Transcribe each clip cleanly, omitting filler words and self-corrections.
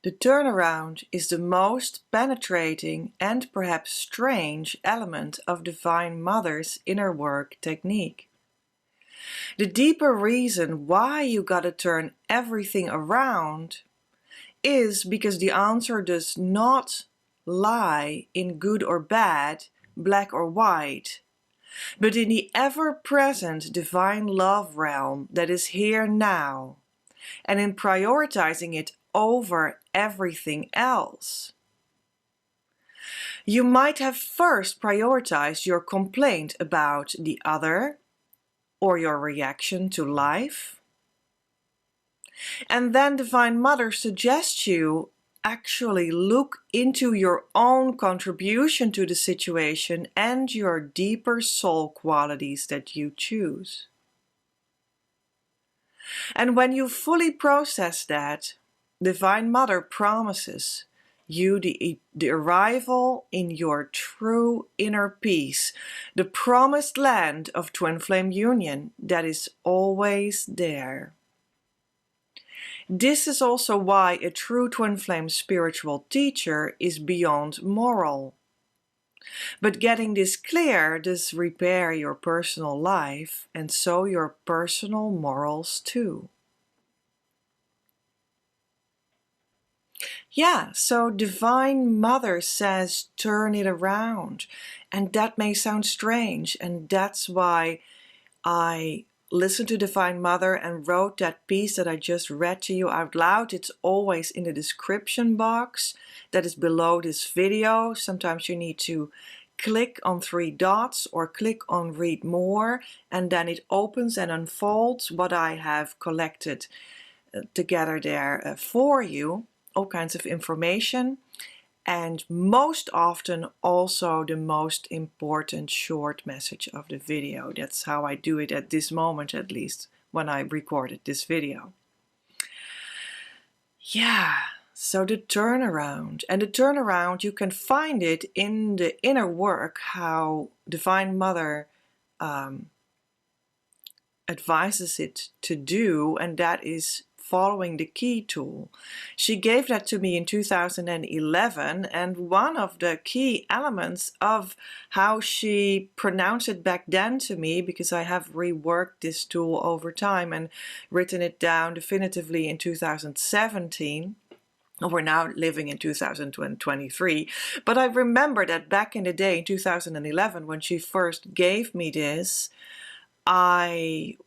The turnaround is the most penetrating and perhaps strange element of Divine Mother's inner work technique. The deeper reason why you gotta turn everything around is because the answer does not lie in good or bad, black or white, but in the ever-present divine love realm that is here now, and in prioritizing it over everything else. You might have first prioritized your complaint about the other or your reaction to life, and then Divine Mother suggests you actually look into your own contribution to the situation and your deeper soul qualities that you choose. And when you fully process that, Divine Mother promises you the arrival in your true inner peace, the promised land of twin flame union that is always there. This is also why a true twin flame spiritual teacher is beyond moral. But getting this clear does repair your personal life and so your personal morals too. Yeah, so Divine Mother says turn it around, and that may sound strange, and that's why I listened to Divine Mother and wrote that piece that I just read to you out loud. It's always in the description box that is below this video. Sometimes you need to click on 3 dots or click on read more, and then it opens and unfolds what I have collected together there for you, all kinds of information, and most often also the most important short message of the video. That's how I do it at this moment, at least when I recorded this video. Yeah, so the turnaround. And the turnaround, you can find it in the inner work, how Divine Mother advises it to do, and that is following the key tool. She gave that to me in 2011, and one of the key elements of how she pronounced it back then to me, because I have reworked this tool over time and written it down definitively in 2017. We're now living in 2023, but I remember that back in the day in 2011 when she first gave me this, I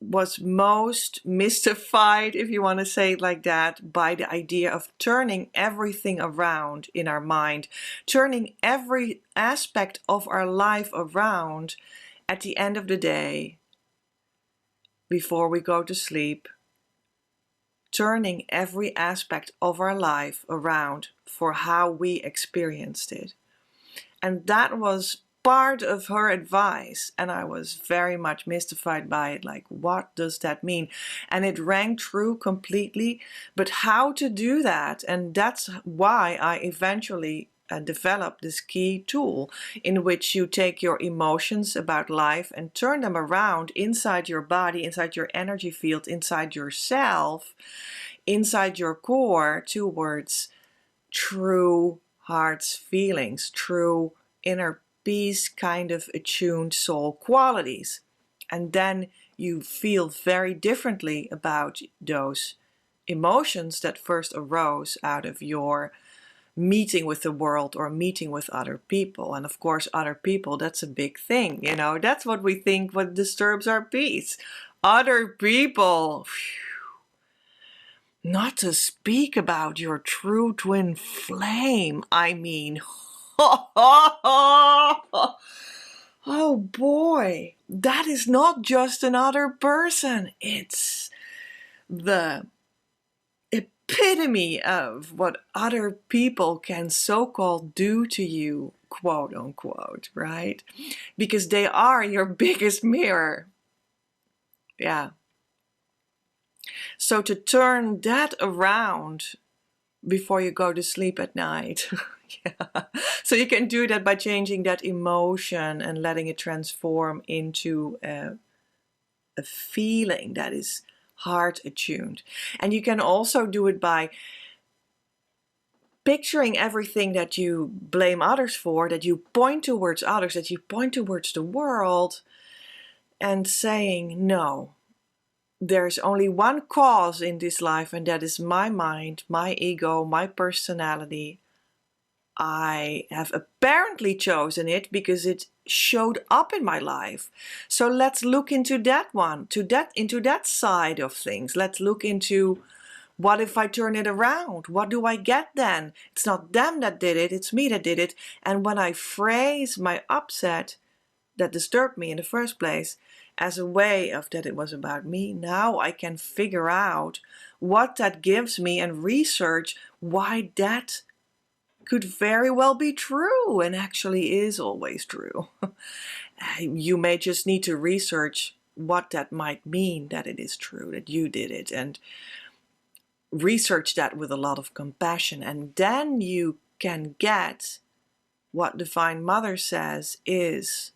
was most mystified, if you want to say it like that, by the idea of turning everything around in our mind, turning every aspect of our life around at the end of the day, before we go to sleep, turning every aspect of our life around for how we experienced it. And that was part of her advice, and I was very much mystified by it, like, what does that mean? And it rang true completely, but how to do that? And that's why I eventually developed this key tool in which you take your emotions about life and turn them around inside your body, inside your energy field, inside yourself, inside your core, towards true heart's feelings, true inner peace, kind of attuned soul qualities. And then you feel very differently about those emotions that first arose out of your meeting with the world or meeting with other people. And of course, other people, that's a big thing, you know, that's what we think what disturbs our peace. Other people. Phew. Not to speak about your true twin flame, I mean. Oh boy, that is not just another person. It's the epitome of what other people can so-called do to you, quote unquote, right? Because they are your biggest mirror. Yeah. So to turn that around before you go to sleep at night. Yeah. So you can do that by changing that emotion and letting it transform into a feeling that is heart attuned. And you can also do it by picturing everything that you blame others for, that you point towards others, that you point towards the world, and saying, no, there's only one cause in this life, and that is my mind, my ego, my personality. I have apparently chosen it because it showed up in my life. So let's look into that one, into that side of things. Let's look into, what if I turn it around? What do I get then? It's not them that did it, it's me that did it. And when I phrase my upset that disturbed me in the first place as a way of that it was about me, now I can figure out what that gives me and research why that could very well be true and actually is always true. You may just need to research what that might mean, that it is true, that you did it, and research that with a lot of compassion. And then you can get what Divine Mother says is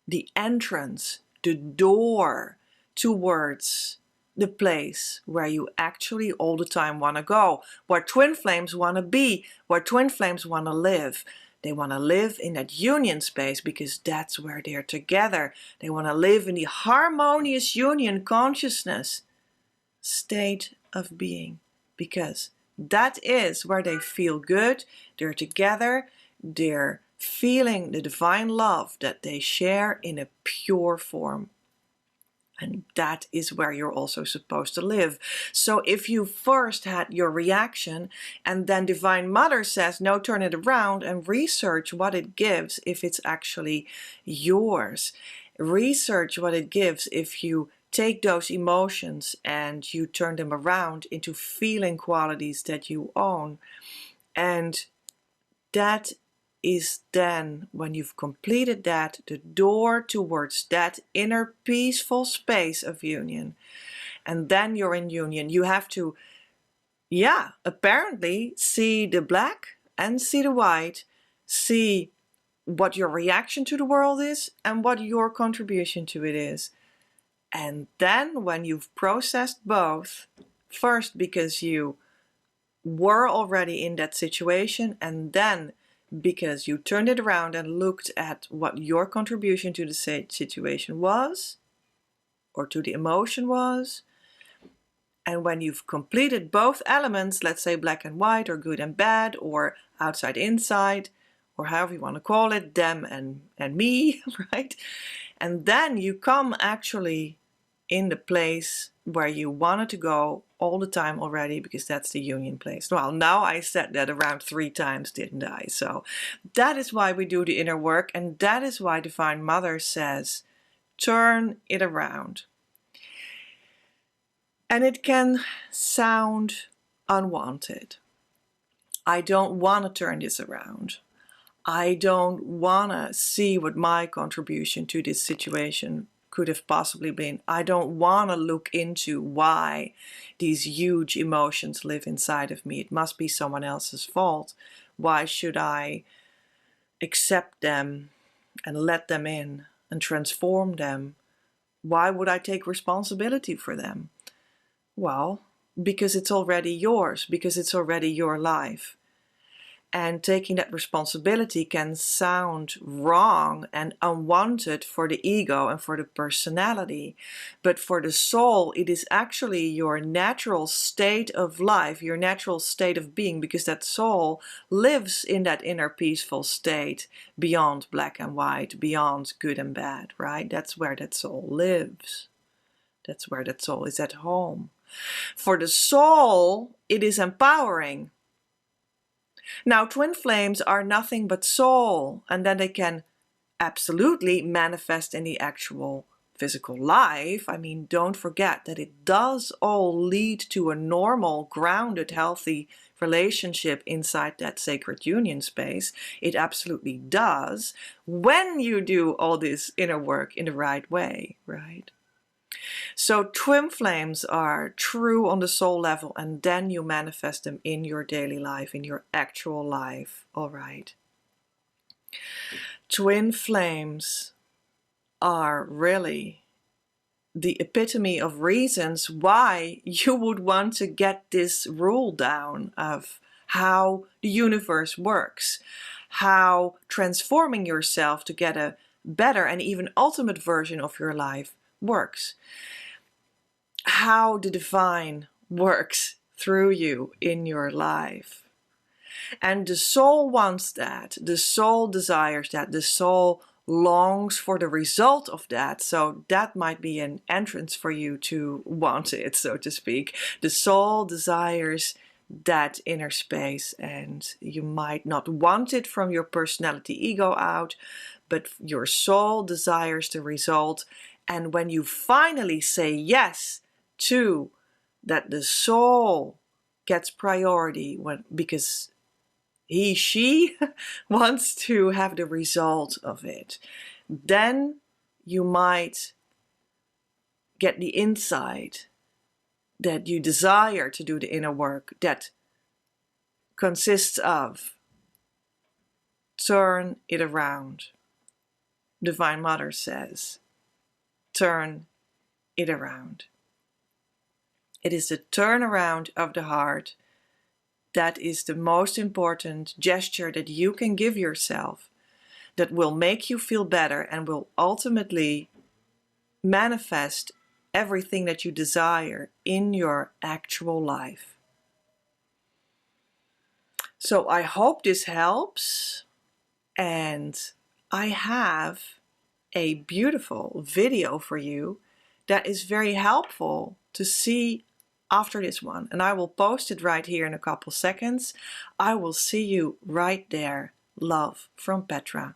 the entrance, the door towards the place where you actually all the time want to go, where twin flames want to be, where twin flames want to live. They want to live in that union space because that's where they're together. They want to live in the harmonious union consciousness state of being, because that is where they feel good, they're together, they're feeling the divine love that they share in a pure form. And that is where you're also supposed to live. So if you first had your reaction and then Divine Mother says, no, turn it around and research what it gives if it's actually yours. Research what it gives if you take those emotions and you turn them around into feeling qualities that you own. And that is then, when you've completed that, the door towards that inner peaceful space of union. And then you're in union. You have to, apparently see the black and see the white, see what your reaction to the world is and what your contribution to it is. And then when you've processed both, first because you were already in that situation, and then because you turned it around and looked at what your contribution to the situation was, or to the emotion was, and when you've completed both elements, let's say black and white, or good and bad, or outside inside, or however you want to call it, them and me, right? And then you come actually in the place where you wanted to go all the time already, because that's the union place. Well, now I said that around 3 times, didn't I? So that is why we do the inner work, and that is why Divine Mother says, turn it around. And it can sound unwanted. I don't want to turn this around. I don't want to see what my contribution to this situation could have possibly been. I don't want to look into why these huge emotions live inside of me. It must be someone else's fault. Why should I accept them and let them in and transform them? Why would I take responsibility for them? Well, because it's already yours, because it's already your life. And taking that responsibility can sound wrong and unwanted for the ego and for the personality. But for the soul, it is actually your natural state of life, your natural state of being, because that soul lives in that inner peaceful state beyond black and white, beyond good and bad, right? That's where that soul lives. That's where that soul is at home. For the soul, it is empowering. Now, twin flames are nothing but soul, and then they can absolutely manifest in the actual physical life. I mean, don't forget that it does all lead to a normal, grounded, healthy relationship inside that sacred union space. It absolutely does, when you do all this inner work in the right way, right? So twin flames are true on the soul level, and then you manifest them in your daily life, in your actual life. All right. Twin flames are really the epitome of reasons why you would want to get this rule down of how the universe works, how transforming yourself to get a better and even ultimate version of your life works, how the divine works through you in your life. And the soul wants that, the soul desires that, the soul longs for the result of that. So that might be an entrance for you to want it, so to speak. The soul desires that inner space, and you might not want it from your personality ego out, but your soul desires the result. And when you finally say yes to that, the soul gets priority because she wants to have the result of it, then you might get the insight that you desire to do the inner work that consists of turn it around. Divine Mother says, turn it around. It is the turnaround of the heart that is the most important gesture that you can give yourself, that will make you feel better and will ultimately manifest everything that you desire in your actual life. So I hope this helps, and I have a beautiful video for you that is very helpful to see after this one, and I will post it right here in a couple seconds. I will see you right there. Love from Petra.